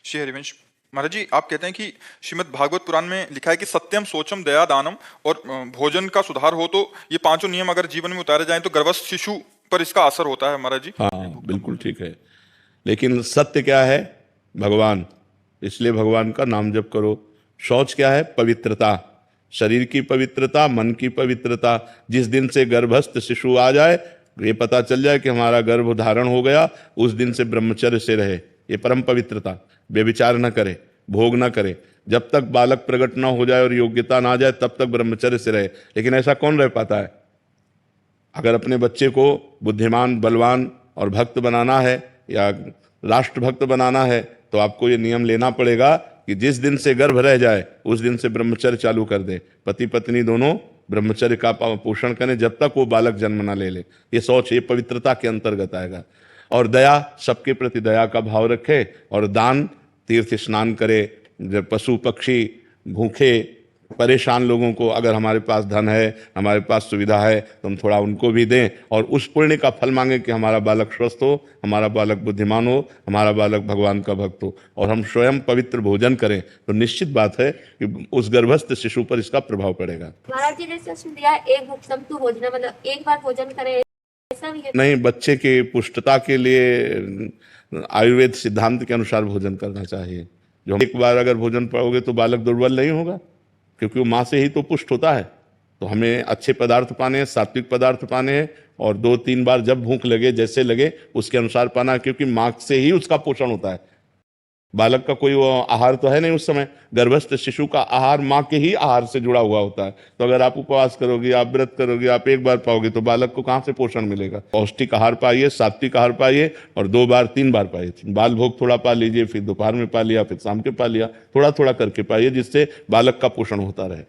श्री हरिवंश महाराज जी, आप कहते हैं कि श्रीमद् भागवत पुराण में लिखा है कि सत्यम, सोचम, दया, दानम और भोजन का सुधार हो तो ये पांचों नियम अगर जीवन में उतारे जाएं तो गर्भस्थ शिशु पर इसका असर होता है महाराज जी। हाँ, बिल्कुल ठीक है। लेकिन सत्य क्या है? भगवान। इसलिए भगवान का नाम जप करो। शौच क्या है? पवित्रता, शरीर की पवित्रता, मन की पवित्रता। जिस दिन से गर्भस्थ शिशु आ जाए, ये पता चल जाए कि हमारा गर्भ धारण हो गया, उस दिन से ब्रह्मचर्य से रहे। ये परम पवित्रता। व्यभिचार न करे, भोग न करे। जब तक बालक प्रकट ना हो जाए और योग्यता ना आ जाए तब तक ब्रह्मचर्य से रहे। लेकिन ऐसा कौन रह पाता है? अगर अपने बच्चे को बुद्धिमान, बलवान और भक्त बनाना है या राष्ट्रभक्त बनाना है तो आपको ये नियम लेना पड़ेगा कि जिस दिन से गर्भ रह जाए उस दिन से ब्रह्मचर्य चालू कर दे। पति पत्नी दोनों ब्रह्मचर्य का पोषण करें जब तक वो बालक जन्म ना ले ले। ये शौच, ये पवित्रता के अंतर्गत आएगा। और दया, सबके प्रति दया का भाव रखे। और दान, तीर्थ स्नान करे। जब पशु पक्षी, भूखे परेशान लोगों को, अगर हमारे पास धन है, हमारे पास सुविधा है तो हम थोड़ा उनको भी दें और उस पुण्य का फल मांगे कि हमारा बालक स्वस्थ हो, हमारा बालक बुद्धिमान हो, हमारा बालक भगवान का भक्त हो। और हम स्वयं पवित्र भोजन करें तो निश्चित बात है कि उस गर्भस्थ शिशु पर इसका प्रभाव पड़ेगा। महाराज जी जैसे उसमें दिया एक भुक्तम तू भोजन, मतलब एक बार भोजन करें, ऐसा भी है? नहीं, बच्चे के पुष्टता के लिए आयुर्वेद सिद्धांत के अनुसार भोजन करना चाहिए। जो एक बार अगर भोजन पाओगे तो बालक दुर्बल नहीं होगा, क्योंकि वो माँ से ही तो पुष्ट होता है। तो हमें अच्छे पदार्थ पाने हैं, सात्विक पदार्थ पाने हैं। और 2-3 बार जब भूख लगे, जैसे लगे उसके अनुसार पाना है, क्योंकि माँ से ही उसका पोषण होता है। बालक का कोई वो आहार तो है नहीं उस समय। गर्भस्थ शिशु का आहार माँ के ही आहार से जुड़ा हुआ होता है। तो अगर आप उपवास करोगे, आप व्रत करोगे, आप एक बार पाओगे तो बालक को कहाँ से पोषण मिलेगा? पौष्टिक आहार पाइए, सात्विक आहार पाइए और 2 बार 3 बार पाइए। बाल भोग थोड़ा पा लीजिए, फिर दोपहर में पा लिया, फिर शाम के पा लिया। थोड़ा थोड़ा करके पाइए जिससे बालक का पोषण होता रहे।